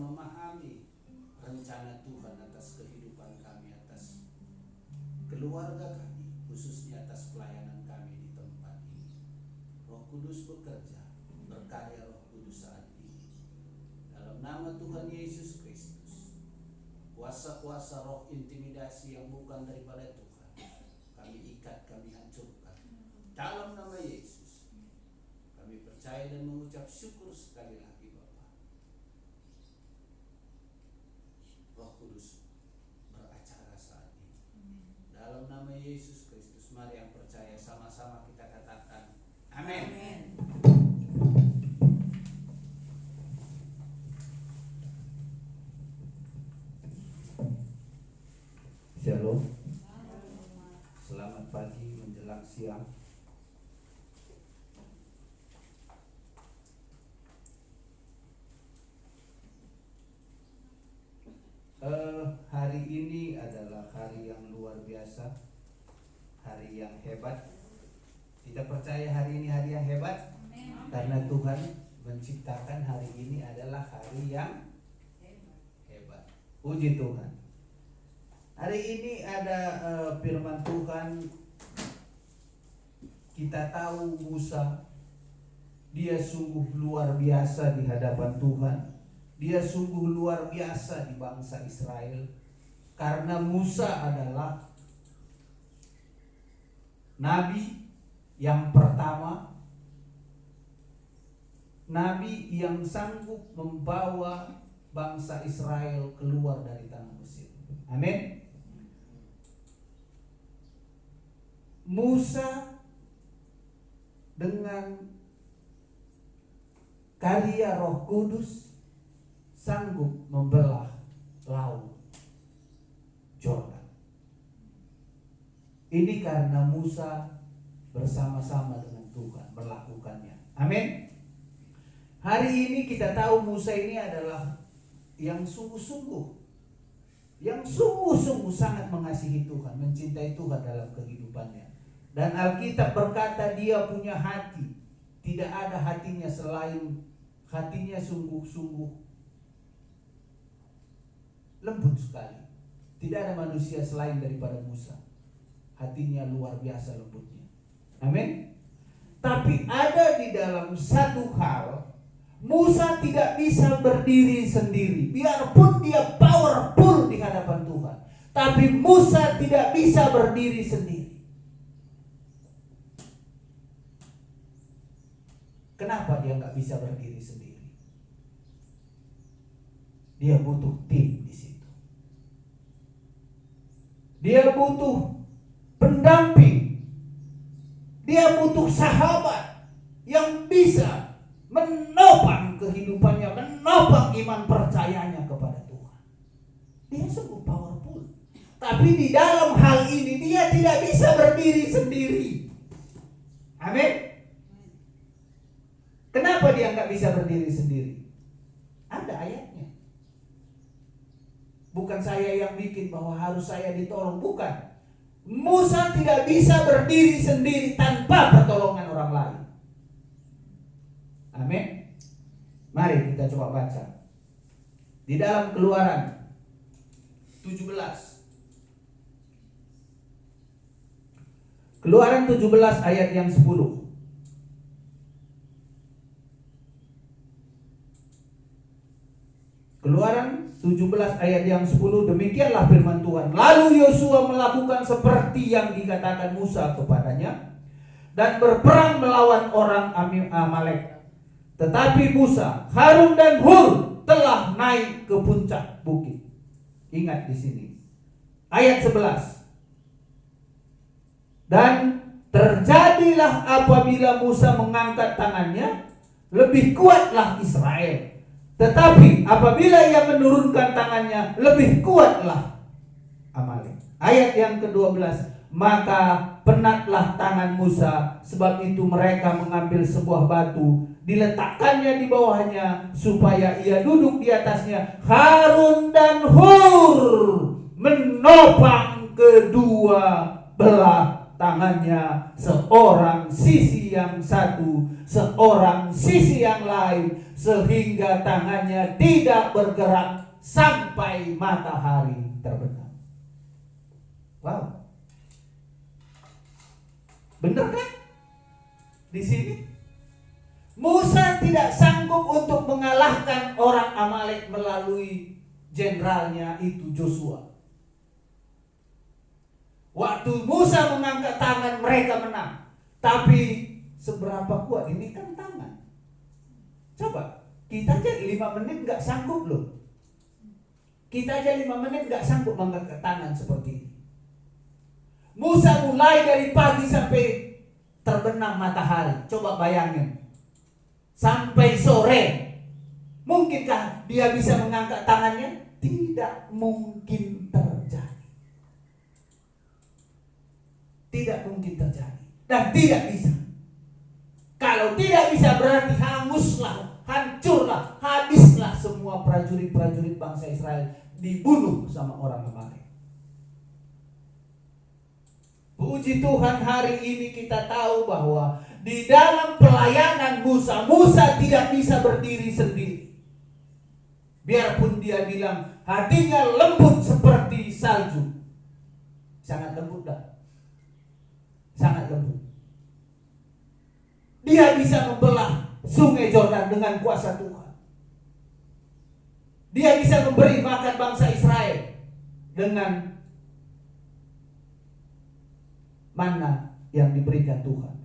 memahami rencana Tuhan atas kehidupan kami, atas keluarga kami, khususnya atas pelayanan kami di tempat ini. Roh Kudus bekerja, berkarya Roh Kudus saat ini. Dalam nama Tuhan Yesus Kristus, kuasa-kuasa roh intimidasi yang bukan daripada Tuhan, kami ikat, kami hancurkan. Dalam nama Yesus, kami percaya dan mengucap syukur sekali lagi Bapa. Roh Kudus beracara saat ini. Dalam nama Yesus Kristus, mari yang percaya sama-sama kita katakan amin. Shalom. Selamat pagi menjelang siang. Hari ini adalah hari yang luar biasa, hari yang hebat. Kita percaya hari ini hari yang hebat. Amen. Karena Tuhan menciptakan hari ini adalah hari yang hebat. Puji Tuhan. Hari ini ada firman Tuhan. Kita tahu Musa, dia sungguh luar biasa di hadapan Tuhan. Dia sungguh luar biasa di bangsa Israel. Karena Musa adalah nabi yang pertama, nabi yang sanggup membawa bangsa Israel keluar dari tanah Mesir. Amin. Musa dengan karya Roh Kudus sanggup membelah laut Yordan. Ini karena Musa bersama-sama dengan Tuhan melakukannya. Amin. Hari ini kita tahu Musa ini adalah yang sungguh-sungguh sangat mengasihi Tuhan, mencintai Tuhan dalam kehidupannya. Dan Alkitab berkata dia punya hati. Tidak ada hatinya selain hatinya sungguh-sungguh lembut sekali. Tidak ada manusia selain daripada Musa. Hatinya luar biasa lembutnya. Amin. Tapi ada di dalam satu hal, Musa tidak bisa berdiri sendiri. Biarpun dia powerful di hadapan Tuhan, tapi Musa tidak bisa berdiri sendiri. Kenapa dia nggak bisa berdiri sendiri? Dia butuh tim di situ. Dia butuh pendamping. Dia butuh sahabat yang bisa menopang kehidupannya, menopang iman percayanya kepada Tuhan. Dia sungguh powerful. Tapi di dalam hal ini dia tidak bisa berdiri sendiri. Amin. Kenapa dia nggak bisa berdiri sendiri? Ada ayatnya. Bukan saya yang bikin bahwa harus saya ditolong, bukan. Musa tidak bisa berdiri sendiri tanpa pertolongan orang lain. Amin. Mari kita coba baca di dalam Keluaran 17. Keluaran 17 ayat yang 10. Keluaran 17 ayat yang 10, demikianlah firman Tuhan. Lalu Yosua melakukan seperti yang dikatakan Musa kepadanya dan berperang melawan orang Amalek. Tetapi Musa, Harun dan Hur telah naik ke puncak bukit. Ingat di sini. Ayat 11. Dan terjadilah apabila Musa mengangkat tangannya, lebih kuatlah Israel. Tetapi apabila ia menurunkan tangannya, lebih kuatlah Amalek. Ayat yang ke-12, maka penatlah tangan Musa, sebab itu mereka mengambil sebuah batu, diletakkannya di bawahnya, supaya ia duduk di atasnya. Harun dan Hur menopang kedua belah tangannya seorang sisi yang satu, seorang sisi yang lain, sehingga tangannya tidak bergerak sampai matahari terbenam. Wow, benar kan? Di sini Musa tidak sanggup untuk mengalahkan orang Amalek melalui jenderalnya itu Joshua. Waktu Musa mengangkat tangan, mereka menang. Tapi seberapa kuat ini kan tangan? Coba, kita aja 5 menit gak sanggup loh. Kita aja 5 menit gak sanggup mengangkat tangan seperti ini. Musa mulai dari pagi sampai terbenam matahari. Coba bayangin, sampai sore. Mungkinkah dia bisa mengangkat tangannya? Tidak mungkin terjadi. Tidak mungkin terjadi. Dan tidak bisa. Kalau tidak bisa berarti hanguslah, hancurlah, habislah semua prajurit-prajurit bangsa Israel, dibunuh sama orang Amalek. Puji Tuhan, hari ini kita tahu bahwa di dalam pelayanan Musa tidak bisa berdiri sendiri. Biarpun dia bilang hatinya lembut seperti salju. Sangat lembut dah. Sangat lembut. Dia bisa membelah sungai Yordan dengan kuasa Tuhan. Dia bisa memberi makan bangsa Israel dengan mana yang diberikan Tuhan.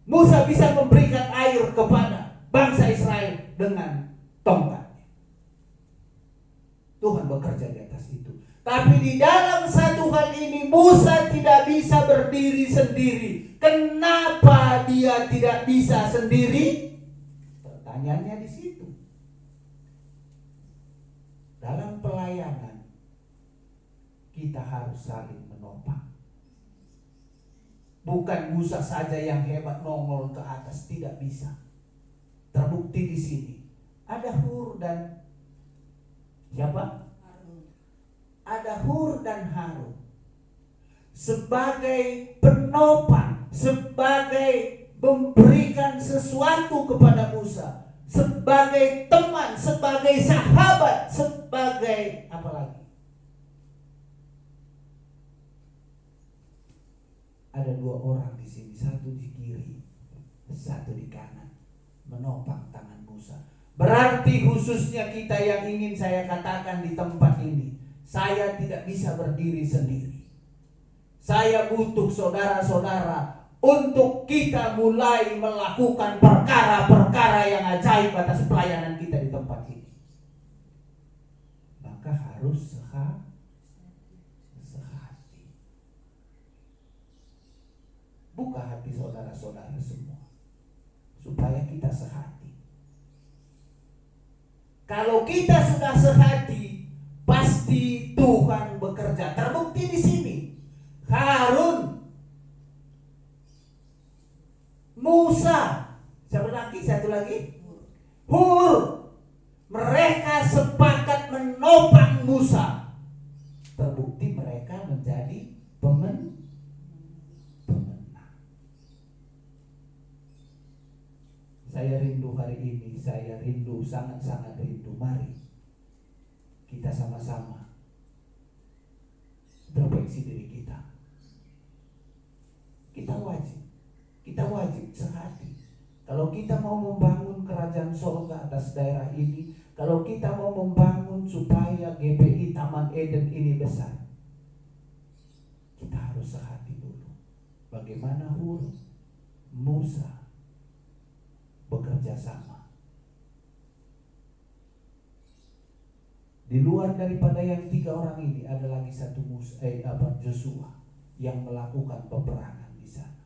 Musa bisa memberikan air kepada bangsa Israel dengan tongkatnya. Tuhan bekerja di atas itu. Tapi di dalam satu hal ini Musa tidak bisa berdiri sendiri. Kenapa dia tidak bisa sendiri? Pertanyaannya di situ. Dalam pelayanan kita harus saling menopang. Bukan Musa saja yang hebat nongol ke atas, tidak bisa. Terbukti di sini. Ada Hur dan siapa? Ada Hur dan Harun sebagai penopang, sebagai memberikan sesuatu kepada Musa, sebagai teman, sebagai sahabat, sebagai apa lagi? Ada 2 orang di sini, satu di kiri, satu di kanan, menopang tangan Musa. Berarti khususnya kita yang ingin saya katakan di tempat ini, saya tidak bisa berdiri sendiri. Saya butuh saudara-saudara untuk kita mulai melakukan perkara-perkara yang ajaib atas pelayanan kita di tempat ini. Maka harus sehati. Buka hati saudara-saudara semua, supaya kita sehati. Kalau kita sudah sehati, pasti Tuhan bekerja. Terbukti di sini. Harun, Musa, satu lagi, Hur. Mereka sepakat menopang Musa. Terbukti mereka menjadi pemenang. Saya rindu hari ini, saya rindu, sangat-sangat rindu. Mari kita sama-sama introspeksi diri kita. Kita wajib sehati. Kalau kita mau membangun kerajaan surga atas daerah ini, kalau kita mau membangun supaya GBI Taman Eden ini besar, kita harus sehati dulu. Bagaimana Hur, Musa bekerja sama. Di luar daripada yang 3 orang ini, ada lagi satu Joshua yang melakukan peperangan di sana.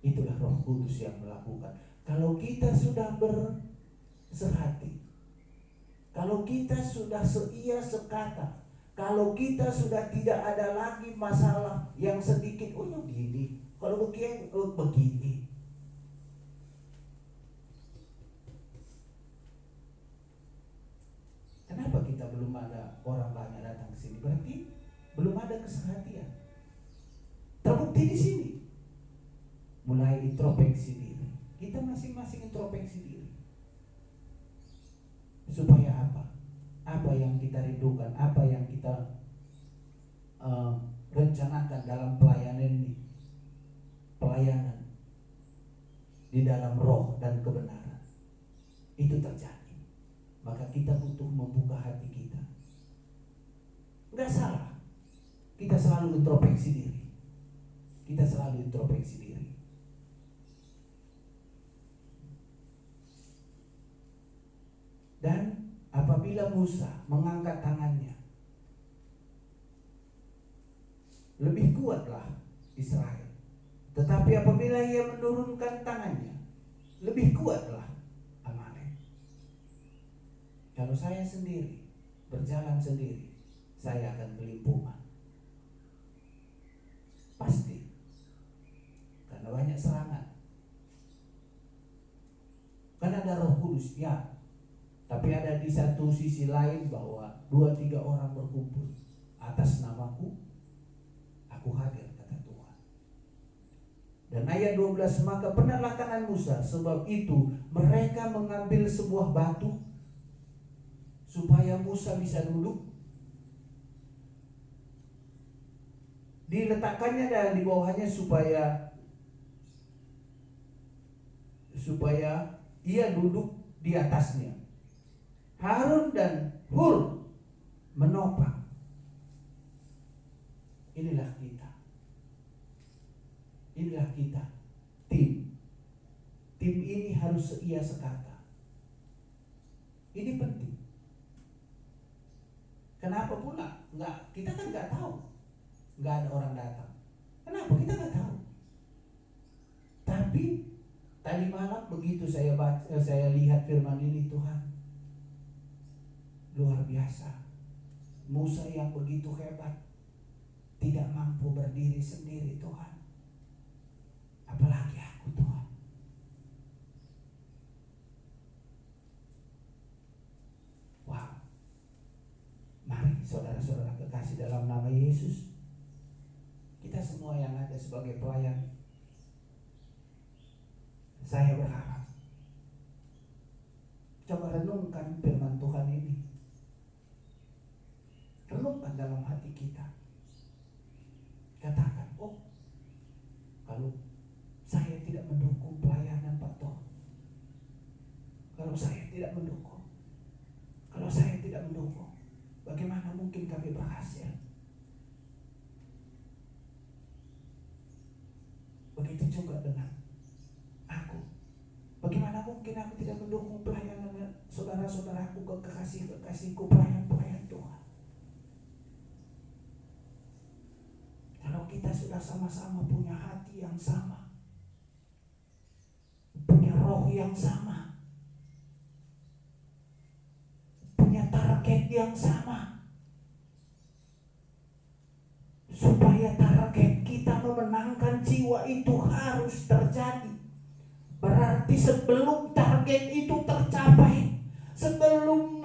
Itulah Roh Kudus yang melakukan. Kalau kita sudah bersehati, kalau kita sudah seia sekata, kalau kita sudah tidak ada lagi masalah yang sedikit, oh ya gini, kalau begini, begini. Kenapa kita belum ada orang banyak datang ke sini? Berarti belum ada kesehatian. Terbukti di sini. Mulai introspeksi diri. Kita masing-masing introspeksi diri. Supaya apa? Apa yang kita rindukan, apa yang kita rencanakan dalam pelayanan ini. Pelayanan di dalam roh dan kebenaran. Itu terjadi. Maka kita butuh membuka hati kita. Enggak salah. Kita selalu introspeksi diri. Kita selalu introspeksi diri. Dan apabila Musa mengangkat tangannya, lebih kuatlah Israel. Tetapi apabila ia menurunkan tangannya, lebih kuatlah Amalek. Kalau saya sendiri, berjalan sendiri, saya akan kelimpungan. Pasti. Karena banyak serangan. Karena ada Roh Kudus, ya. Tapi ada di satu sisi lain bahwa 2-3 orang berkumpul atas namaku, aku hadir, kata Tuhan. Dan ayat 12, maka penatlah tangan Musa, sebab itu mereka mengambil sebuah batu supaya Musa bisa duduk. Diletakkannya dan di bawahnya supaya ia duduk di atasnya. Harun dan Hur menopang. Inilah kita. Inilah kita. Tim ini harus seia sekata. Ini penting. Kenapa pula? Kita kan nggak tahu. Nggak ada orang datang. Kenapa? Kita nggak tahu. Tapi tadi malam begitu saya lihat firman ini, Tuhan, luar biasa. Musa yang begitu hebat tidak mampu berdiri sendiri, Tuhan. Apalagi aku, Tuhan. Wow. Mari saudara-saudara kekasih dalam nama Yesus, kita semua yang ada sebagai pelayan, saya berharap coba renungkan firman Tuhan ini. Renungkan dalam hati kita. Katakan, oh, kalau saya tidak mendukung pelayanan Pak Toh, kalau saya tidak mendukung, bagaimana mungkin kami berhasil? Begitu juga dengan aku. Bagaimana mungkin aku tidak mendukung pelayanan saudara-saudaraku, kekasih-kekasihku, pelayan-pelayan Tuhan? Kalau kita sudah sama-sama punya hati yang sama, punya roh yang sama, punya target yang sama, supaya target kita memenangkan jiwa itu harus terjadi. Berarti sebelum target itu tercapai, sebelum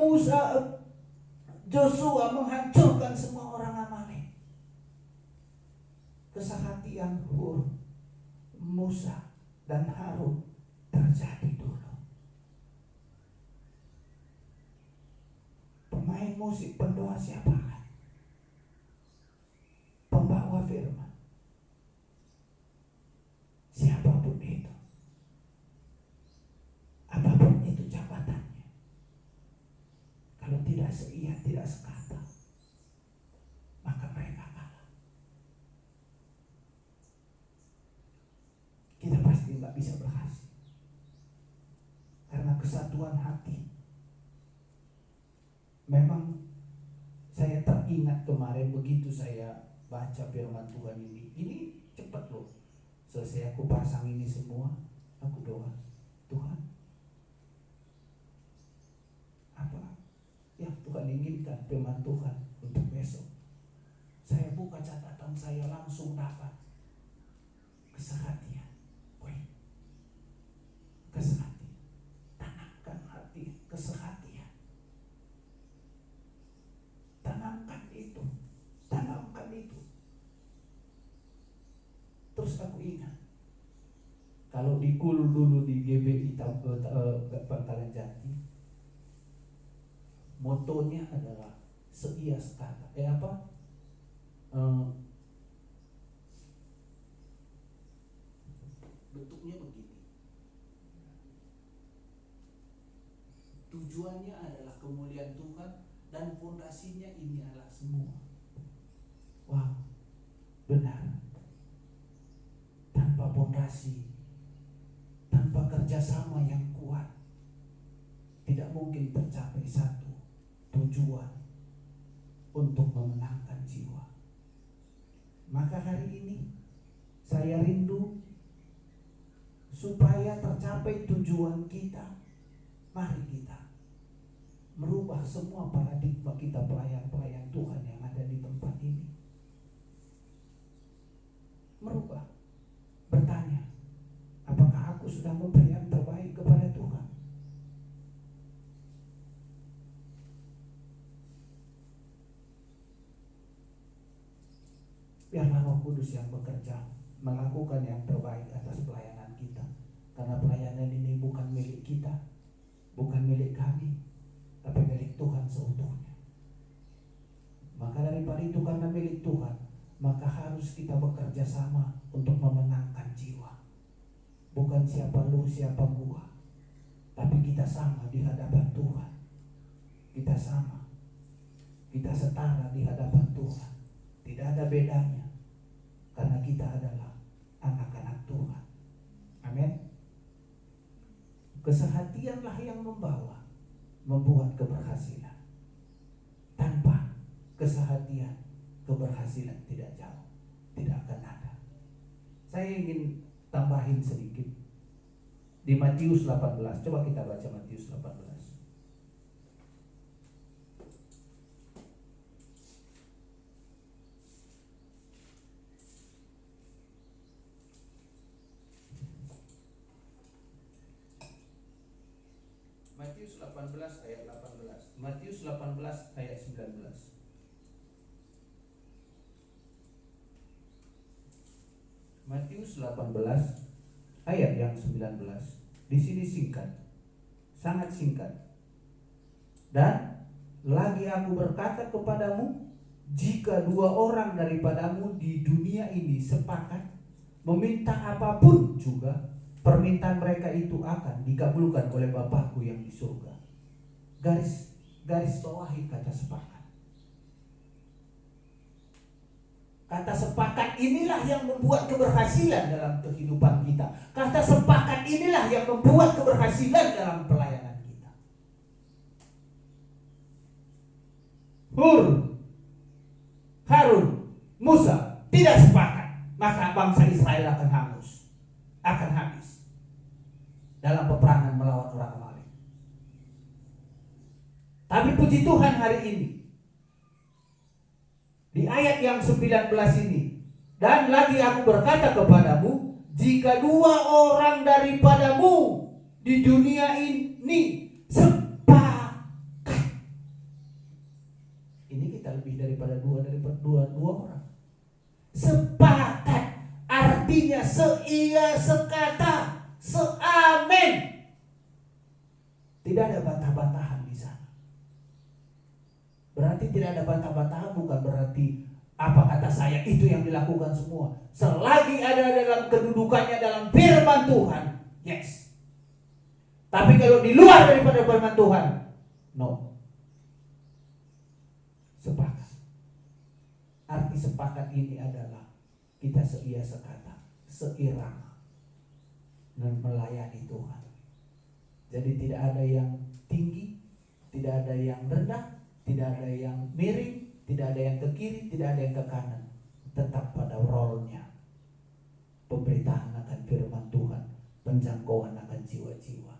Joshua menghancurkan semua orang Amalek, kesehatian Hur, Musa, dan Harun terjadi dulu. Pemain musik, pendoa siapa? Pembawa firman, siapapun itu, apapun itu jabatannya, kalau tidak seia, tidak sekata, maka mereka kalah. Kita pasti nggak bisa berhasil karena kesatuan hati. Memang saya teringat kemarin begitu saya baca firman Tuhan ini cepat loh. Selesai aku pasang ini semua, aku doa, Tuhan, apa yang Tuhan inginkan firman Tuhan untuk besok? Saya buka catatan, saya langsung dapat kesehatian. Kesehatian, tanamkan hati kesehatian. Tanamkan itu, tanamkan Kalau di KUL dulu di GBI Pangkalan Jati, motonya adalah seia sekata. Bentuknya begini. Tujuannya adalah kemuliaan Tuhan dan fondasinya ini adalah semua. Wow, benar. Tanpa fondasi, tanpa kerjasama yang kuat, tidak mungkin tercapai satu tujuan untuk memenangkan jiwa. Maka hari ini saya rindu supaya tercapai tujuan kita. Mari kita merubah semua paradigma kita pelayan-pelayan Tuhan yang ada di tempat ini. Merubah. Bertanya, apakah aku sudah memberi yang terbaik kepada Tuhan? Biarlah Roh Kudus yang bekerja melakukan yang terbaik atas pelayanan kita. Karena pelayanan ini bukan milik kita, bukan milik kami, tapi milik Tuhan seutuhnya. Maka daripada itu, karena milik Tuhan, maka harus kita bekerja sama untuk memenangkan jiwa. Bukan siapa lu, siapa gua, tapi kita sama di hadapan Tuhan. Kita sama, kita setara di hadapan Tuhan. Tidak ada bedanya, karena kita adalah anak-anak Tuhan. Amin. Kesehatianlah yang membuat keberhasilan. Tanpa kesehatian, keberhasilan tidak jauh, tidak akan ada. Saya ingin tambahin sedikit di Matius 18. Coba kita baca Matius 18. Matius 18 ayat 18. Matius 18 ayat 19. Matius 18 ayat yang 19. Di sini singkat, sangat singkat. Dan lagi aku berkata kepadamu, jika dua orang daripadamu di dunia ini sepakat meminta apapun juga, permintaan mereka itu akan dikabulkan oleh Bapakku yang di surga. Garis bawahi kata sepakat. Kata sepakat inilah yang membuat keberhasilan dalam kehidupan kita. Kata sepakat inilah yang membuat keberhasilan dalam pelayanan kita. Hur, Harun, Musa tidak sepakat, maka bangsa Israel akan hangus, akan habis dalam peperangan melawan orang Amalek. Tapi puji Tuhan hari ini, di ayat yang 19 ini, dan lagi aku berkata kepadamu, jika dua orang daripadamu di dunia ini sepakat. Ini kita lebih daripada dua orang. Sepakat artinya seia, sekata, seamen. Tidak ada bantah-bantahan di sana. Berarti tidak ada bantah-bantahan, bukan berarti apa kata saya itu yang dilakukan semua. Selagi ada dalam kedudukannya dalam firman Tuhan, yes. Tapi kalau di luar daripada firman Tuhan, no. Sepakat. Arti sepakat ini adalah kita seia sekata, seirama, dan melayani Tuhan. Jadi tidak ada yang tinggi, tidak ada yang rendah, tidak ada yang miring, tidak ada yang ke kiri, tidak ada yang ke kanan. Tetap pada role-nya. Pemberitaan akan firman Tuhan, penjangkauan akan jiwa-jiwa.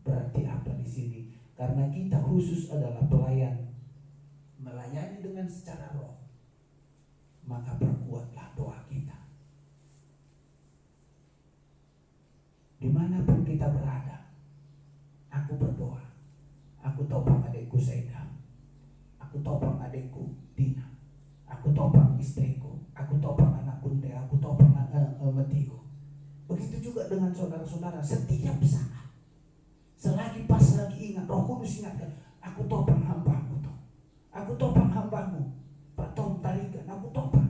Berarti apa di sini? Karena kita khusus adalah pelayan, melayani dengan secara roh, maka perkuatlah doa kita. Dimanapun kita berada, aku berdoa. Aku topang adikku Saida, aku topang adikku Dina, aku topang istriku, aku topang anakku Nde, aku topang Metio. Begitu juga dengan dengan saudara-saudara setiap saat. Selagi pas lagi ingat, Roh Kudus ingatkan, aku topang hambamu toh. Aku topang hambamu. Pak Tom tarikan, aku topang.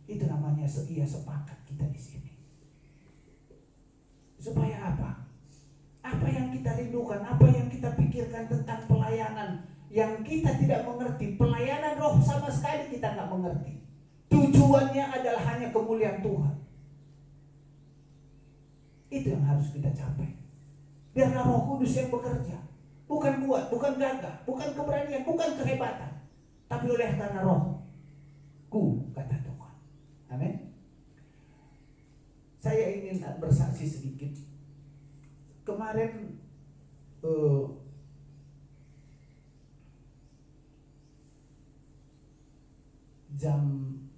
Itu namanya ia sepakat kita di sini. Supaya apa? Apa yang kita rindukan, apa yang kita pikirkan tentang pelayanan yang kita tidak mengerti, pelayanan roh sama sekali kita nggak mengerti. Tujuannya adalah hanya kemuliaan Tuhan. Itu yang harus kita capai. Biarlah Roh Kudus yang bekerja. Bukan kuat, bukan gagah, bukan keberanian, bukan kehebatan, tapi oleh karena Roh-Ku, kata Tuhan. Amin. Saya ingin bersaksi sedikit. Kemarin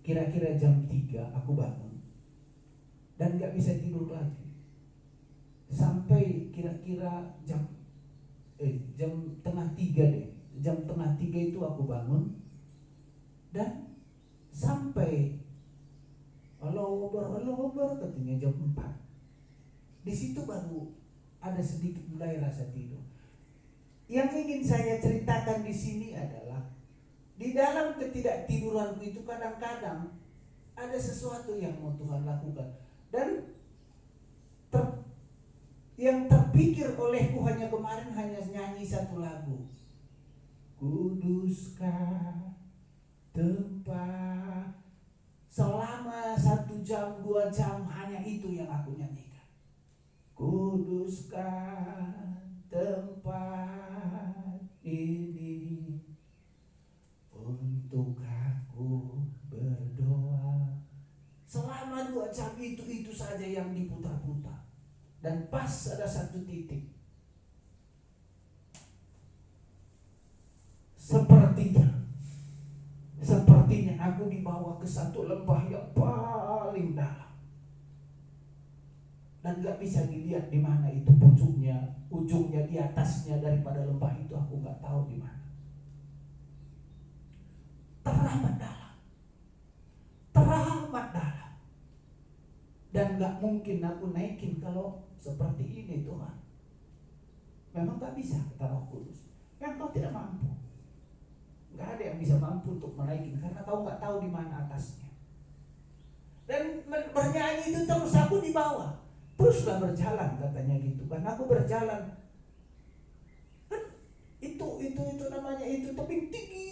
kira-kira jam 3 aku bangun dan gak bisa tidur lagi sampai kira-kira jam tengah 3 deh. Jam tengah 3 itu aku bangun dan sampai Allah Akbar katanya jam 4. Di situ baru ada sedikit mulai rasa tidur. Yang ingin saya ceritakan di sini adalah di dalam ketidaktiduranku itu kadang-kadang ada sesuatu yang mau Tuhan lakukan dan yang terpikir olehku hanya kemarin hanya nyanyi satu lagu. Kuduskah tempat. Selama 1 jam 2 jam hanya itu yang aku nyanyikan. Kuduskan tempat ini untuk aku berdoa. Selama 2 jam itu saja yang diputar-putar. Dan pas ada satu titik, Sepertinya aku dibawa ke satu lembah yang paling dalam. Dan gak bisa dilihat di mana itu ujungnya di atasnya daripada lembah itu aku gak tahu di mana. Teramat dalam. Dan gak mungkin aku naikin kalau seperti ini Tuhan. Memang gak bisa, kata Roh Kudus. Kan kau tidak mampu. Gak ada yang bisa mampu untuk menaikin karena kau gak tahu di mana atasnya. Dan bernyanyi itu terus aku di bawah. Teruslah berjalan katanya gitu. Karena aku berjalan. Kan itu namanya itu tebing tinggi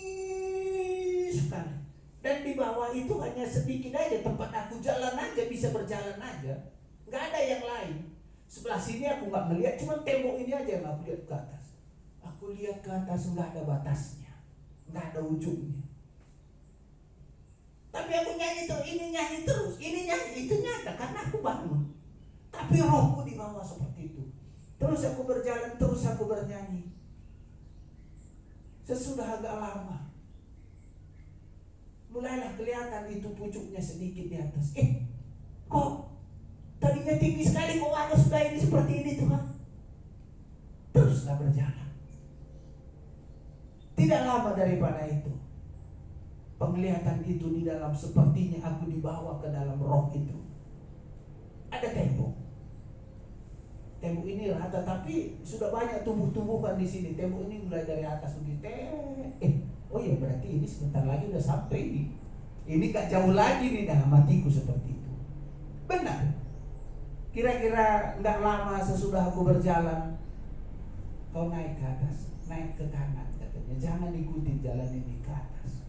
sekali. Dan di bawah itu hanya sedikit aja tempat aku jalan aja, bisa berjalan aja. Gak ada yang lain. Sebelah sini aku gak melihat, cuma tembok ini aja yang aku lihat ke atas. Aku lihat ke atas gak ada batasnya. Gak ada ujungnya. Tapi aku nyanyi terus, ini nyanyi terus, ini nyanyi, itu nyata karena aku bangun. Tapi rohku di bawah seperti itu. Terus aku berjalan, terus aku bernyanyi. Sesudah agak lama, mulailah kelihatan itu pucuknya sedikit di atas. Kok tadinya tinggi sekali, kok ada sudah ini seperti ini Tuhan. Teruslah berjalan. Tidak lama daripada itu, penglihatan itu di dalam sepertinya aku dibawa ke dalam roh itu. Ada tembok. Tembok ini rata tapi sudah banyak tumbuh-tumbuhan di sini. Tembok ini mulai dari atas begitu. Oh iya berarti ini sebentar lagi udah sampai ini. Ini gak jauh lagi nih dalam hatiku seperti itu. Benar. Kira-kira gak lama sesudah aku berjalan, kau naik ke atas, naik ke kanan katanya. Jangan ikuti jalan ini ke atas.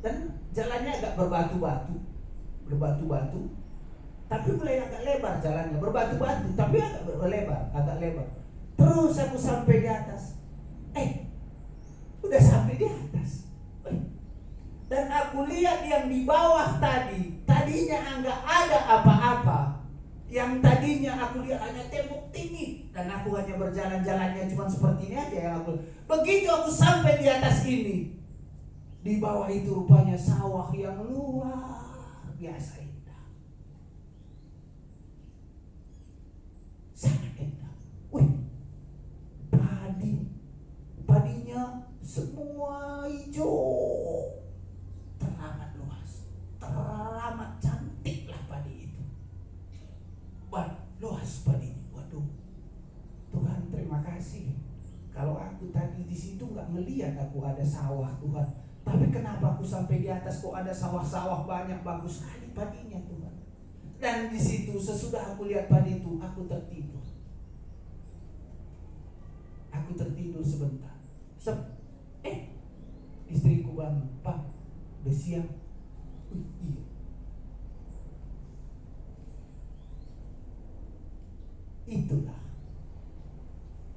Dan jalannya agak berbatu-batu. Tapi mulai agak lebar jalannya, berbatu-batu tapi agak lebar. Terus aku sampai di atas. Udah sampai di atas. Dan aku lihat yang di bawah tadinya enggak ada apa-apa. Yang tadinya aku lihat hanya tembok tinggi dan aku hanya berjalan-jalannya cuma seperti ini aja yang aku. Begitu aku sampai di atas ini, di bawah itu rupanya sawah yang luar biasa indah. Sangat indah. Padinya semua hijau, teramat luas, teramat cantik. Kalau aku tadi di situ nggak melihat aku ada sawah Tuhan, tapi kenapa aku sampai di atas kok ada sawah-sawah banyak, bagus sekali padinya Tuhan. Dan di situ sesudah aku lihat padi itu, aku tertidur. Aku tertidur sebentar. Istriku bangun, Pak, udah siang. Iya. Itulah,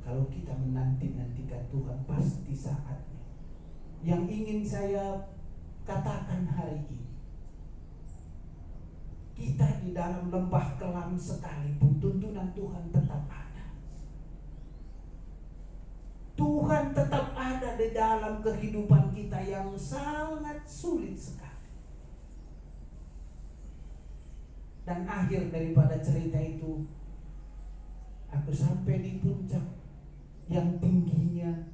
kalau kita menanti-nantikan Tuhan, pasti saatnya. Yang ingin saya katakan hari ini, kita di dalam lembah kelam sekalipun, tuntunan Tuhan tetap ada. Tuhan tetap ada di dalam kehidupan kita yang sangat sulit sekali. Dan akhir daripada cerita itu, aku sampai di puncak yang tingginya,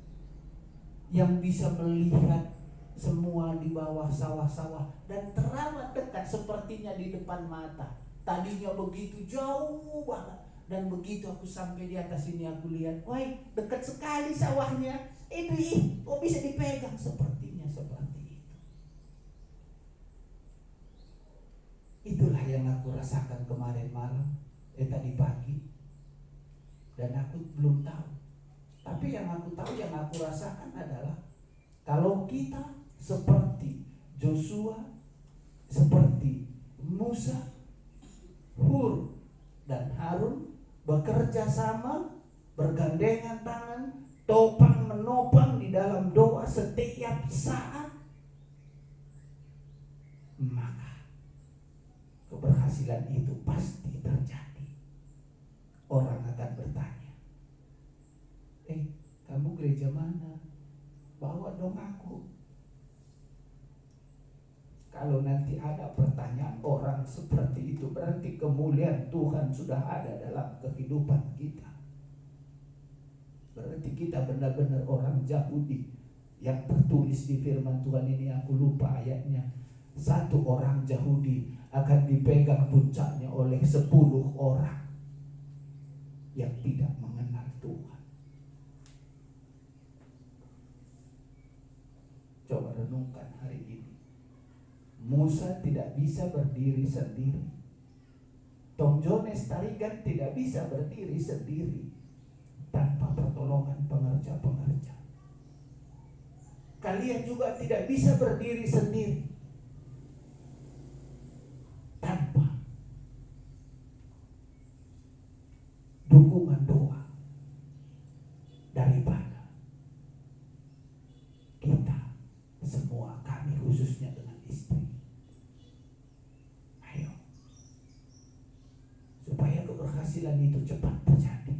yang bisa melihat semua di bawah sawah-sawah dan teramat dekat sepertinya di depan mata. Tadinya begitu jauh banget, dan begitu aku sampai di atas ini aku lihat, wah dekat sekali sawahnya. Ini kok bisa dipegang sepertinya seperti itu. Itulah yang aku rasakan kemarin malam, tadi pagi. Dan aku belum tahu. Tapi yang aku tahu, yang aku rasakan adalah kalau kita seperti Joshua, seperti Musa, Hur, dan Harun bekerja sama, bergandengan tangan, topang menopang di dalam doa setiap saat, maka keberhasilan itu pasti terjadi. Orang akan bertanya, kamu gereja mana? Bawa dong aku. Kalau nanti ada pertanyaan orang seperti itu, berarti kemuliaan Tuhan sudah ada dalam kehidupan kita. Berarti kita benar-benar orang Yahudi. Yang tertulis di firman Tuhan ini, aku lupa ayatnya. Satu orang Yahudi akan dipegang puncaknya oleh 10 orang yang tidak mengenal Tuhan. Coba renungkan hari ini. Musa tidak bisa berdiri sendiri. Tom Jones Tarigan tidak bisa berdiri sendiri tanpa pertolongan pengerja-pengerja. Kalian juga tidak bisa berdiri sendiri tanpa dukungan doa daripada kita semua, kami khususnya dengan istri. Ayo, supaya keberhasilan itu cepat terjadi.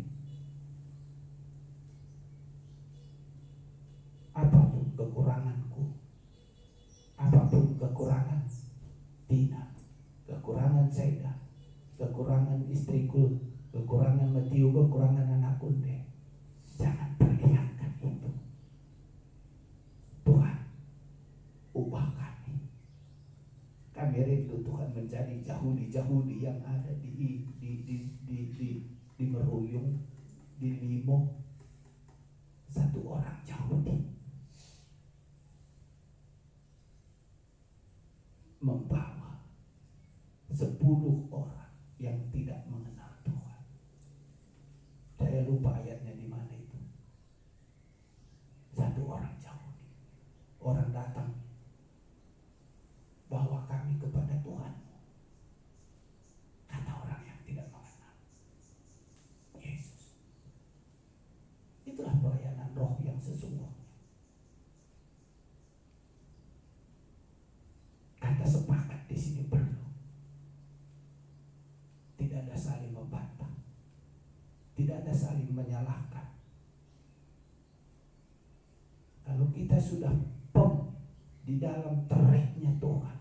Apapun kekuranganku, apapun kekurangan Tina, kekurangan Seda, kekurangan istriku, kekurangan Matiu, kekurangan anak Kunde, jangan perlihatkan itu. Tuhan, ubah kami. Kami rindu Tuhan menjadi Yahudi-Yahudi yang ada di Meruyung, di Limo. Satu orang Yahudi membawa 10 orang yang tidak mengenal Tuhan. Saya lupa ayatnya di mana itu. Satu orang Yahudi, orang datang, bawa kami kepada Tuhan. Kata orang yang tidak mengenal Yesus. Itulah pelayanan roh yang sesungguhnya. Kata sepakat di sini perlu. Tidak ada saling membantah, tidak ada saling menyalahkan. Kalau kita sudah di dalam teriknya Tuhan,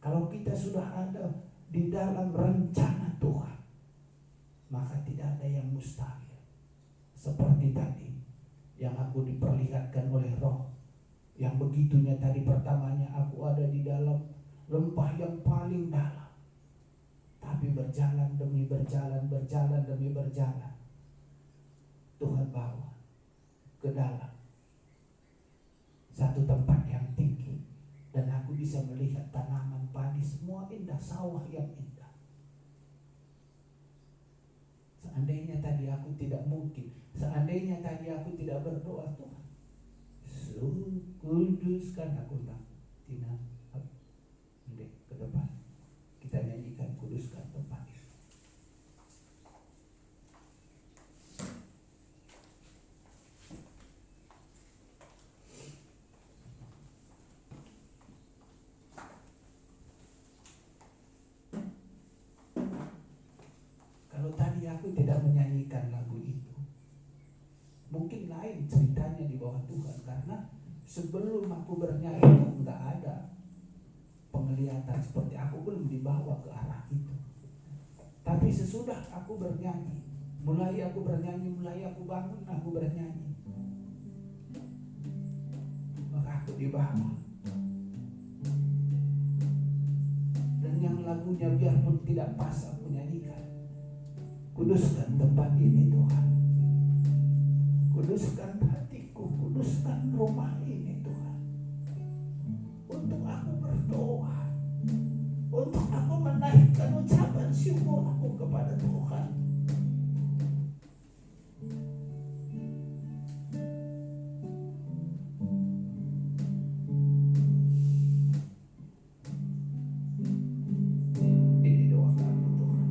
kalau kita sudah ada di dalam rencana Tuhan, maka tidak ada yang mustahil. Seperti tadi yang aku diperlihatkan oleh Roh, yang begitunya tadi pertamanya aku ada di dalam lembah yang paling dalam, tapi berjalan demi berjalan, berjalan demi berjalan, Tuhan bawa ke dalam satu tempat yang tinggi, dan aku bisa melihat tanaman padi semua indah, sawah yang indah. Seandainya tadi aku tidak berdoa, Tuhan, kuduskan aku. Tina, ke depan kita nyanyikan kuduskan tempat ini. Kalau tadi aku tidak menyanyikan lagu itu, mungkin lain ceritanya di bawah Tuhan, karena sebelum aku bernyanyi enggak ada penglihatan seperti aku, belum dibawa ke arah itu. Tapi sesudah aku bernyanyi, mulai aku bangun, aku bernyanyi, maka aku dibawa. Dan yang lagunya biarpun tidak pas aku nyanyikan, kuduskan tempat ini Tuhan, kuduskan hatiku, kuduskan rumah ini Tuhan, untuk aku berdoa, untuk aku menaikkan ucapan syukurku kepada Tuhan. Ini doa kami Tuhan.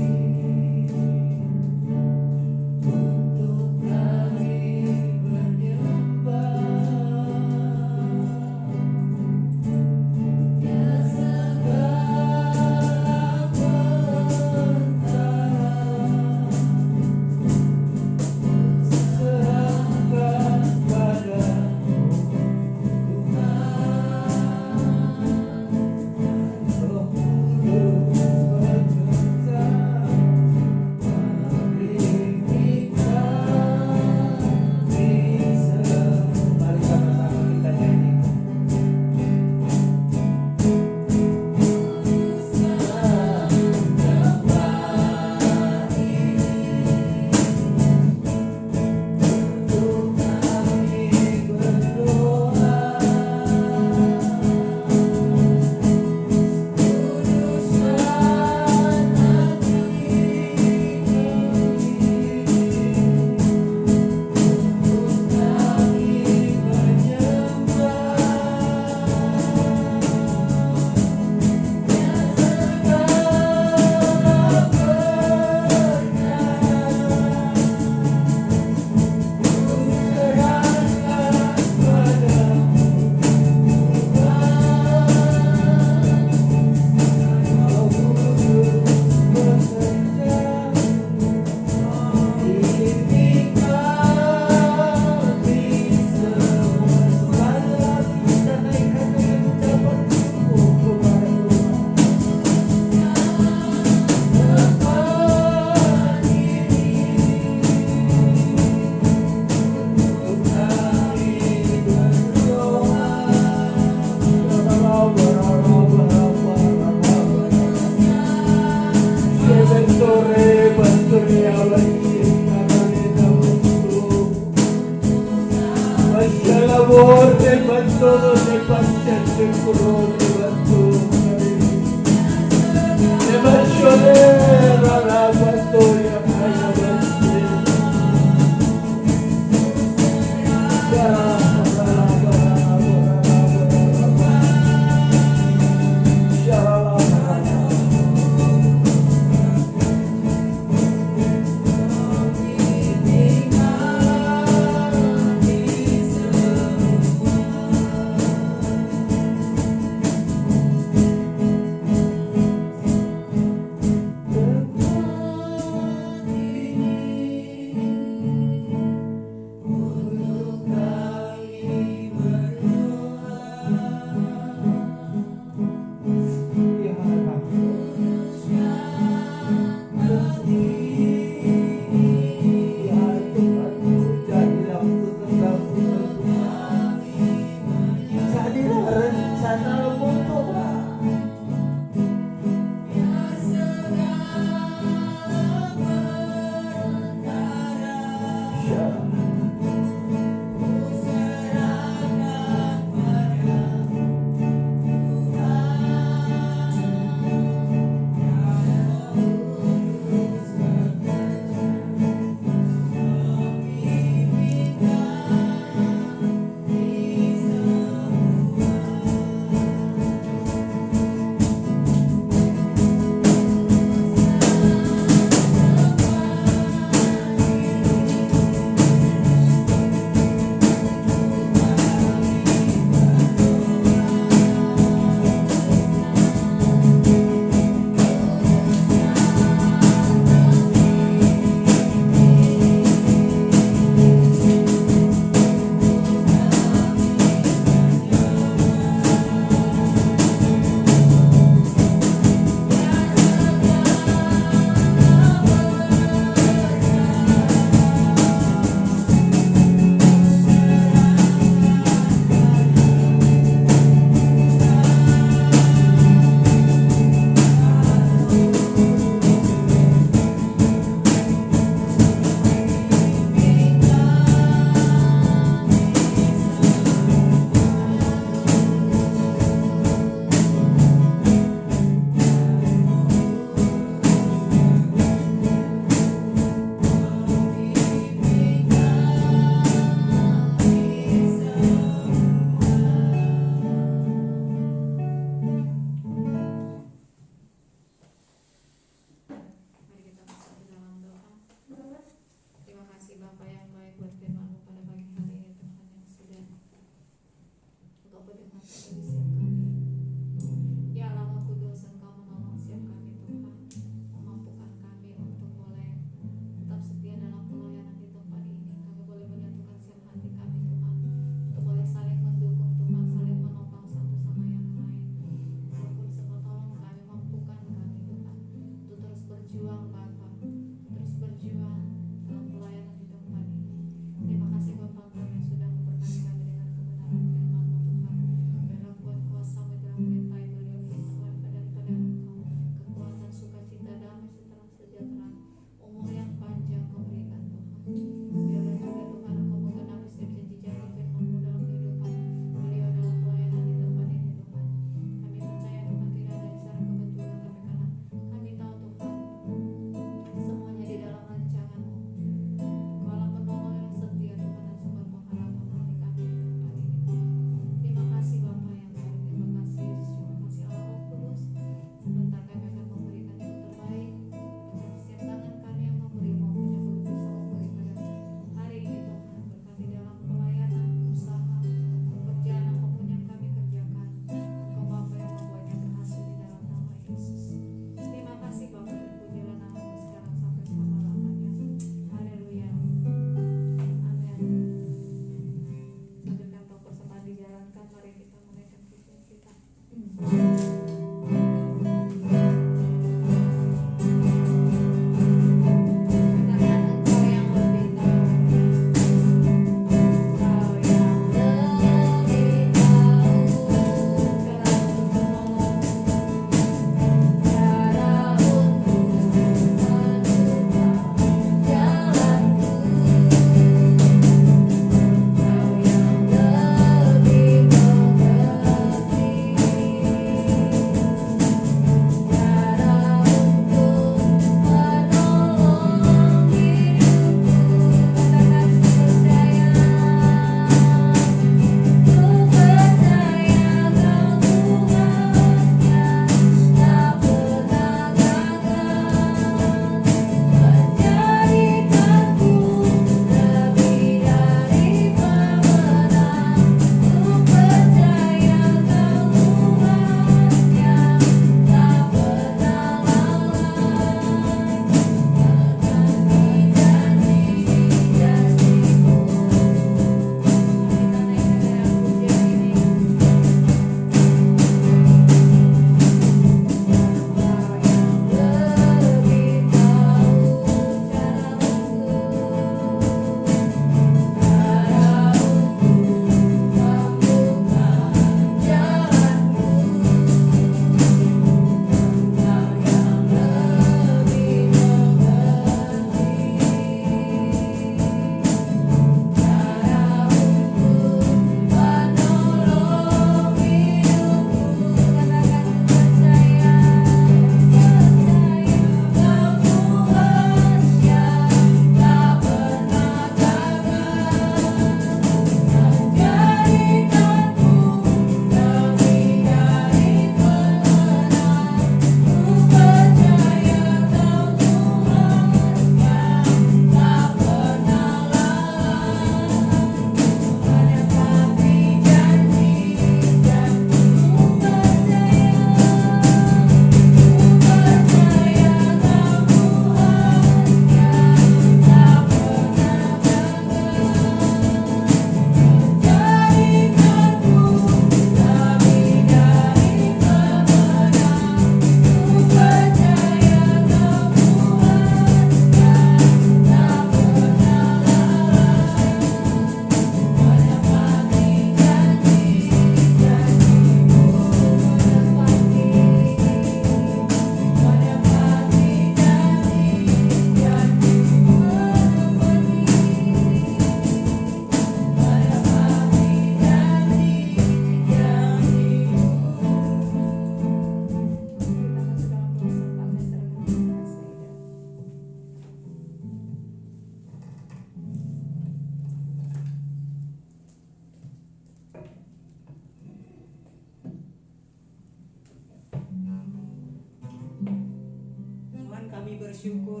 bersyukur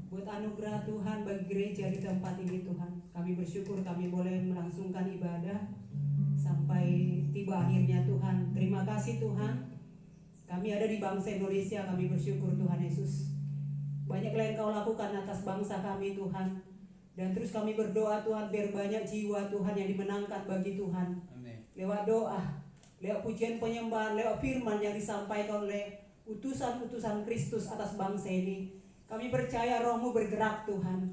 buat anugerah Tuhan bagi gereja di tempat ini Tuhan. Kami bersyukur kami boleh melangsungkan ibadah sampai tiba akhirnya Tuhan. Terima kasih Tuhan. Kami ada di bangsa Indonesia, kami bersyukur Tuhan Yesus. Banyaklah yang Kau lakukan atas bangsa kami Tuhan. Dan terus kami berdoa Tuhan biar banyak jiwa Tuhan yang dimenangkan bagi Tuhan. Amin. Lewat doa, lewat pujian penyembahan, lewat firman yang disampaikan oleh utusan-utusan Kristus atas bangsa ini. Kami percaya Roh-Mu bergerak Tuhan.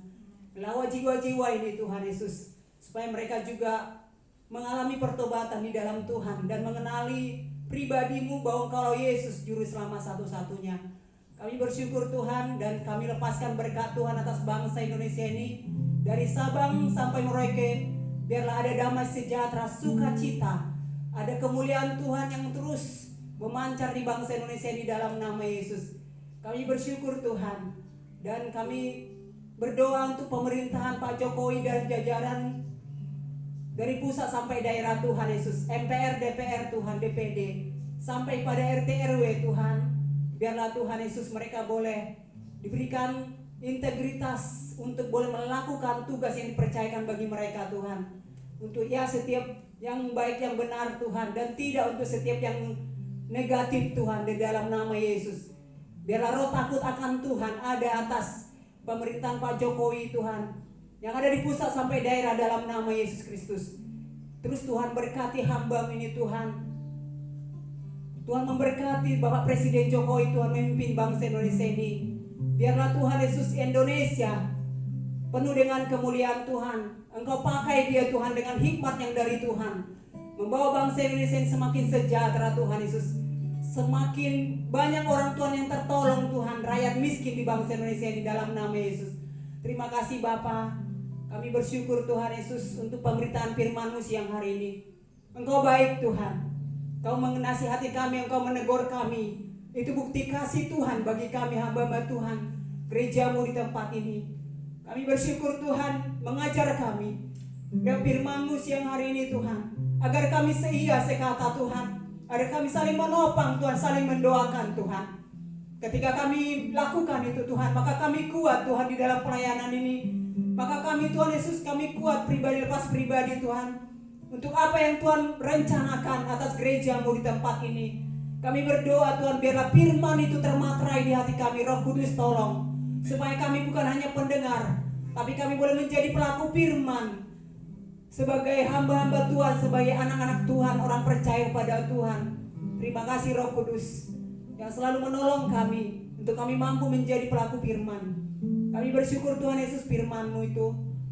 Melawat jiwa-jiwa ini Tuhan Yesus. Supaya mereka juga mengalami pertobatan di dalam Tuhan. Dan mengenali pribadi-Mu bahwa Engkau Yesus Juru Selamat satu-satunya. Kami bersyukur Tuhan dan kami lepaskan berkat Tuhan atas bangsa Indonesia ini. Dari Sabang sampai Merauke. Biarlah ada damai sejahtera, sukacita. Ada kemuliaan Tuhan yang terus memancar di bangsa Indonesia ini dalam nama Yesus. Kami bersyukur Tuhan. Dan kami berdoa untuk pemerintahan Pak Jokowi dan jajaran dari pusat sampai daerah Tuhan Yesus. MPR, DPR Tuhan, DPD. Sampai pada RT RW Tuhan. Biarlah Tuhan Yesus mereka boleh diberikan integritas untuk boleh melakukan tugas yang dipercayakan bagi mereka Tuhan. Untuk setiap yang baik yang benar Tuhan. Dan tidak untuk setiap yang negatif Tuhan di dalam nama Yesus. Biarlah roh takut akan Tuhan ada atas pemerintahan Pak Jokowi Tuhan. Yang ada di pusat sampai daerah dalam nama Yesus Kristus. Terus Tuhan berkati hamba ini Tuhan. Tuhan memberkati Bapak Presiden Jokowi Tuhan memimpin bangsa Indonesia ini. Biarlah Tuhan Yesus Indonesia penuh dengan kemuliaan Tuhan. Engkau pakai dia Tuhan dengan hikmat yang dari Tuhan. Membawa bangsa Indonesia ini semakin sejahtera Tuhan Yesus. Semakin banyak orang Tuhan yang tertolong Tuhan. Rakyat miskin di bangsa Indonesia ini dalam nama Yesus. Terima kasih Bapa. Kami bersyukur Tuhan Yesus untuk pemberitaan firman-Mu siang hari ini. Engkau baik Tuhan. Kau menasihati kami, Engkau menegur kami. Itu bukti kasih Tuhan bagi kami hamba-hamba Tuhan. Gereja-Mu di tempat ini. Kami bersyukur Tuhan mengajar kami. Dan firman-Mu siang hari ini Tuhan. Agar kami seia sekata Tuhan. Agar kami saling menopang Tuhan, saling mendoakan Tuhan. Ketika kami lakukan itu Tuhan, maka kami kuat Tuhan di dalam pelayanan ini. Maka kami Tuhan Yesus, kami kuat pribadi lepas pribadi Tuhan. Untuk apa yang Tuhan rencanakan atas gereja-Mu di tempat ini. Kami berdoa Tuhan biarlah firman itu termaterai di hati kami. Roh Kudus tolong. Supaya kami bukan hanya pendengar. Tapi kami boleh menjadi pelaku firman. Sebagai hamba-hamba Tuhan, sebagai anak-anak Tuhan, orang percaya pada Tuhan. Terima kasih Roh Kudus yang selalu menolong kami untuk kami mampu menjadi pelaku firman. Kami bersyukur Tuhan Yesus firman-Mu itu.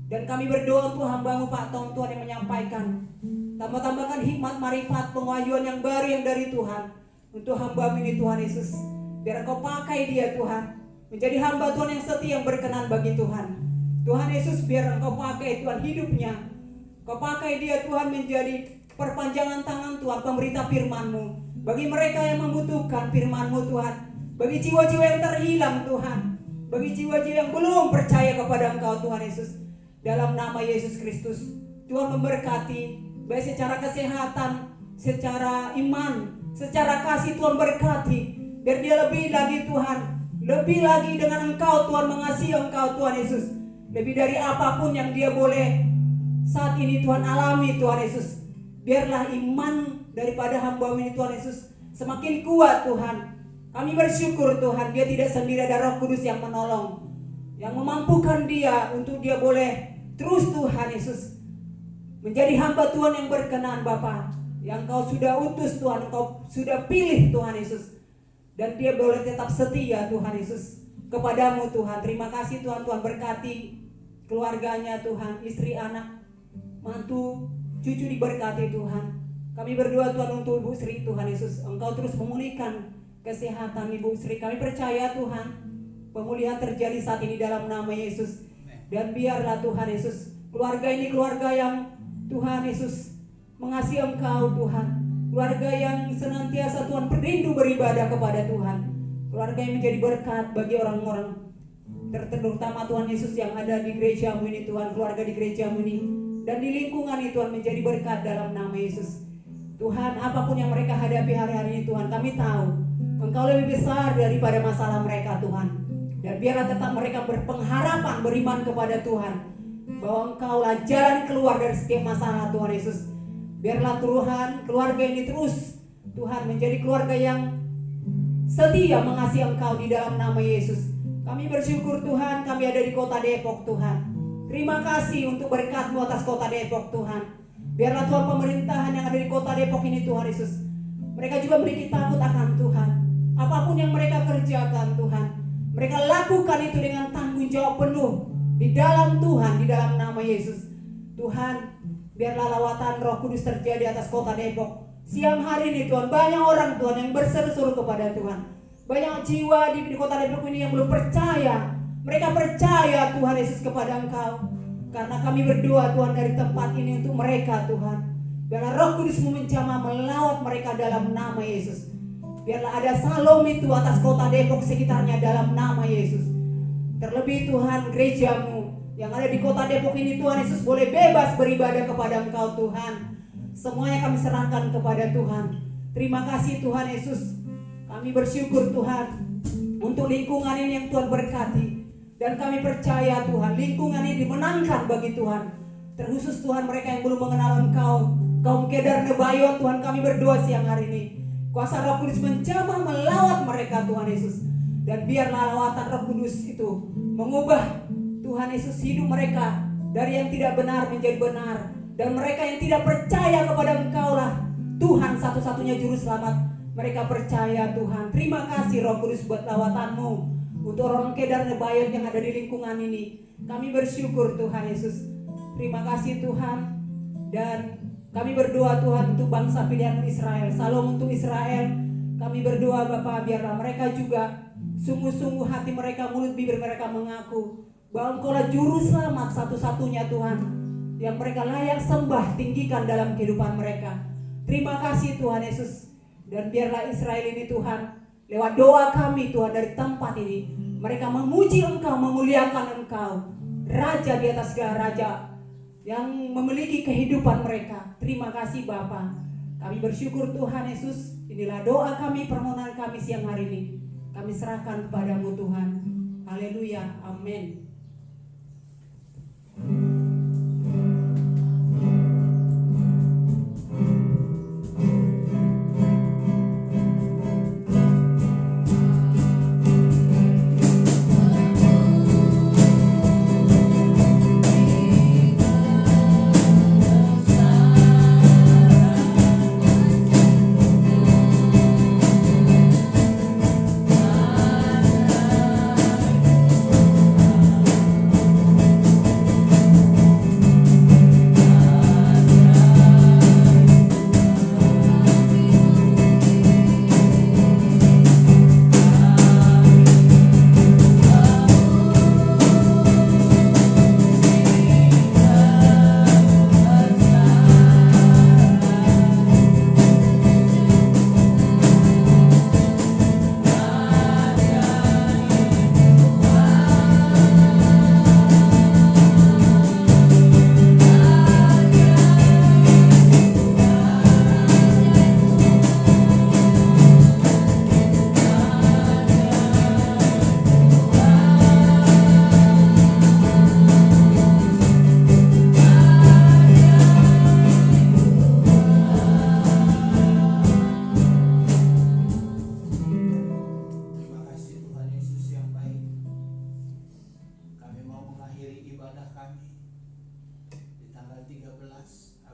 Dan kami berdoa untuk hamba-Mu Pak Tong Tuhan yang menyampaikan. Tambah-tambahkan hikmat, marifat, pengajuan yang baru yang dari Tuhan. Untuk hamba-Mu ini Tuhan Yesus. Biar Engkau pakai dia Tuhan. Menjadi hamba Tuhan yang setia yang berkenan bagi Tuhan. Tuhan Yesus biar Engkau pakai Tuhan hidupnya. Kau pakai dia Tuhan menjadi perpanjangan tangan Tuhan pemberita firman-Mu. Bagi mereka yang membutuhkan firman-Mu Tuhan. Bagi jiwa-jiwa yang terhilang Tuhan. Bagi jiwa-jiwa yang belum percaya kepada Engkau Tuhan Yesus. Dalam nama Yesus Kristus. Tuhan memberkati. Baik secara kesehatan. Secara iman. Secara kasih Tuhan berkati. Biar dia lebih lagi Tuhan. Lebih lagi dengan Engkau Tuhan. Mengasihi Engkau Tuhan Yesus. Lebih dari apapun yang dia boleh saat ini Tuhan alami Tuhan Yesus. Biarlah iman daripada hamba-Mu ini Tuhan Yesus semakin kuat Tuhan. Kami bersyukur Tuhan dia tidak sendiri, ada Roh Kudus yang menolong. Yang memampukan dia untuk dia boleh terus Tuhan Yesus menjadi hamba Tuhan yang berkenan Bapa. Yang Kau sudah utus Tuhan, Kau sudah pilih Tuhan Yesus. Dan dia boleh tetap setia Tuhan Yesus kepadamu Tuhan. Terima kasih Tuhan, Tuhan berkati keluarganya Tuhan, istri anak, mantu, cucu diberkati Tuhan. Kami berdoa Tuhan untuk Ibu Sri Tuhan Yesus. Engkau terus memulihkan kesehatan Ibu Sri. Kami percaya Tuhan pemulihan terjadi saat ini dalam nama Yesus. Dan biarlah Tuhan Yesus keluarga ini keluarga yang Tuhan Yesus mengasihi Engkau Tuhan. Keluarga yang senantiasa Tuhan berindu beribadah kepada Tuhan. Keluarga yang menjadi berkat bagi orang-orang terutama Tuhan Yesus yang ada di gereja-Mu ini Tuhan. Keluarga di gereja-Mu ini dan di lingkungan itu Tuhan menjadi berkat dalam nama Yesus. Tuhan apapun yang mereka hadapi hari-hari ini Tuhan, kami tahu Engkau lebih besar daripada masalah mereka Tuhan. Dan biarlah tetap mereka berpengharapan, beriman kepada Tuhan, bahwa Engkaulah jalan keluar dari setiap masalah Tuhan Yesus. Biarlah Tuhan keluarga ini terus Tuhan menjadi keluarga yang setia mengasihi Engkau di dalam nama Yesus. Kami bersyukur Tuhan, kami ada di kota Depok Tuhan. Terima kasih untuk berkat-Mu atas kota Depok Tuhan. Biarlah Tuhan pemerintahan yang ada di kota Depok ini Tuhan Yesus, mereka juga memiliki takut akan Tuhan. Apapun yang mereka kerjakan Tuhan, mereka lakukan itu dengan tanggung jawab penuh di dalam Tuhan, di dalam nama Yesus. Tuhan, biarlah lawatan Roh Kudus terjadi atas kota Depok. Siang hari ini Tuhan, banyak orang Tuhan yang berseru-seru kepada Tuhan. Banyak jiwa di kota Depok ini yang belum percaya. Mereka percaya Tuhan Yesus kepada Engkau. Karena kami berdoa Tuhan dari tempat ini untuk mereka Tuhan. Biarlah Roh Kudus-Mu menjamah melawat mereka dalam nama Yesus. Biarlah ada salom itu atas kota Depok sekitarnya dalam nama Yesus. Terlebih Tuhan, gereja-Mu yang ada di kota Depok ini Tuhan Yesus boleh bebas beribadah kepada Engkau Tuhan. Semuanya kami serahkan kepada Tuhan. Terima kasih Tuhan Yesus. Kami bersyukur Tuhan untuk lingkungan ini yang Tuhan berkati. Dan kami percaya Tuhan, lingkungan ini dimenangkan bagi Tuhan. Terkhusus Tuhan mereka yang belum mengenal Engkau, kaum Kedar Nebayot Tuhan, kami berdoa siang hari ini. Kuasa Roh Kudus menjamah melawat mereka Tuhan Yesus. Dan biarlah lawatan Roh Kudus itu mengubah Tuhan Yesus hidup mereka dari yang tidak benar menjadi benar. Dan mereka yang tidak percaya kepada Engkau lah Tuhan satu-satunya juru selamat. Mereka percaya Tuhan. Terima kasih Roh Kudus buat lawatan-Mu untuk orang Kedar Nebayot yang ada di lingkungan ini. Kami bersyukur Tuhan Yesus. Terima kasih Tuhan. Dan kami berdoa Tuhan untuk bangsa pilihan Israel. Salam untuk Israel. Kami berdoa Bapa, biarlah mereka juga sungguh-sungguh hati mereka, mulut bibir mereka mengaku bahwa Engkaulah juru selamat satu-satunya Tuhan yang mereka layak sembah, tinggikan dalam kehidupan mereka. Terima kasih Tuhan Yesus. Dan biarlah Israel ini Tuhan, lewat doa kami Tuhan dari tempat ini, mereka memuji Engkau, memuliakan Engkau, Raja di atas segala raja yang memiliki kehidupan mereka. Terima kasih Bapa. Kami bersyukur Tuhan Yesus. Inilah doa kami, permohonan kami siang hari ini. Kami serahkan kepadamu Tuhan. Haleluya. Amin.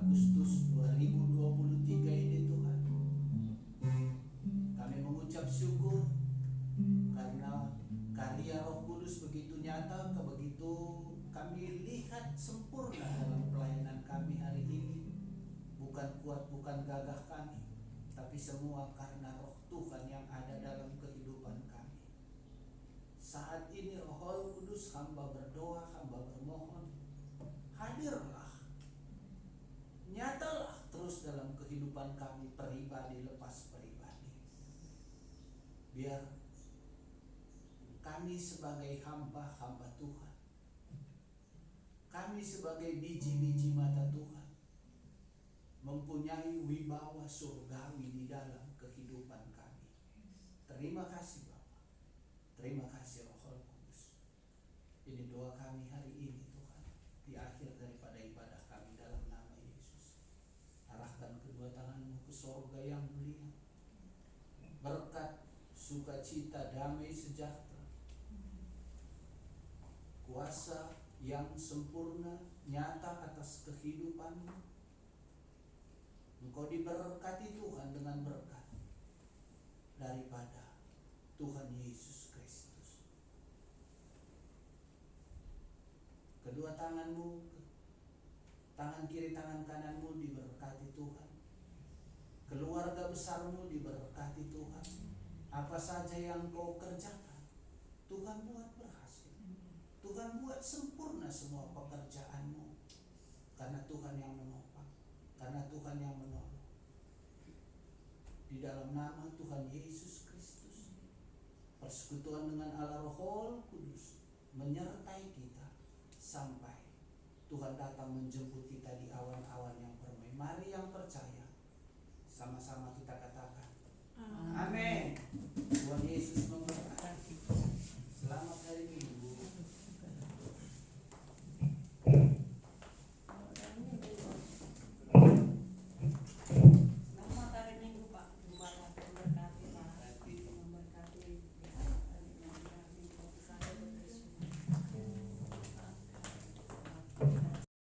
Agustus 2023 ini Tuhan, kami mengucap syukur karena karya Roh Kudus begitu nyata, begitu kami lihat sempurna dalam pelayanan kami hari ini. Bukan kuat, bukan gagah kami, tapi semua karena Roh Tuhan yang ada dalam kehidupan kami. Saat ini Roh Kudus, hamba berdoa, hamba bermohon, hadirlah, nyatalah terus dalam kehidupan kami, pribadi lepas pribadi. Biar kami sebagai hamba-hamba Tuhan, kami sebagai biji-biji mata Tuhan, mempunyai wibawa surgawi di dalam kehidupan kami. Terima kasih Bapa. Terima kasih Roh Kudus. doa kami hari ini Tuhan, di akhir daripada ibadah kami dalam nama Yesus, arahkan kedua tangan-Mu ke sorga yang mulia, berkat, sukacita, damai, sejahtera, kuasa yang sempurna nyata atas kehidupan-Mu. Engkau diberkati Tuhan dengan berkat daripada Tuhan Yesus Kristus. Kedua tangan-Mu, tangan kiri, tangan kanan-Mu diberkati Tuhan. Keluarga besar-Mu diberkati Tuhan. Apa saja yang Kau kerjakan, Tuhan buat berhasil. Tuhan buat sempurna semua pekerjaan-Mu. Karena Tuhan yang menopang, karena Tuhan yang menolong. Di dalam nama Tuhan Yesus Kristus, persekutuan dengan Allah Roh Kudus menyertai kita sampai Tuhan datang menjemput kita di awan-awan yang permai. Mari yang percaya, sama-sama kita katakan,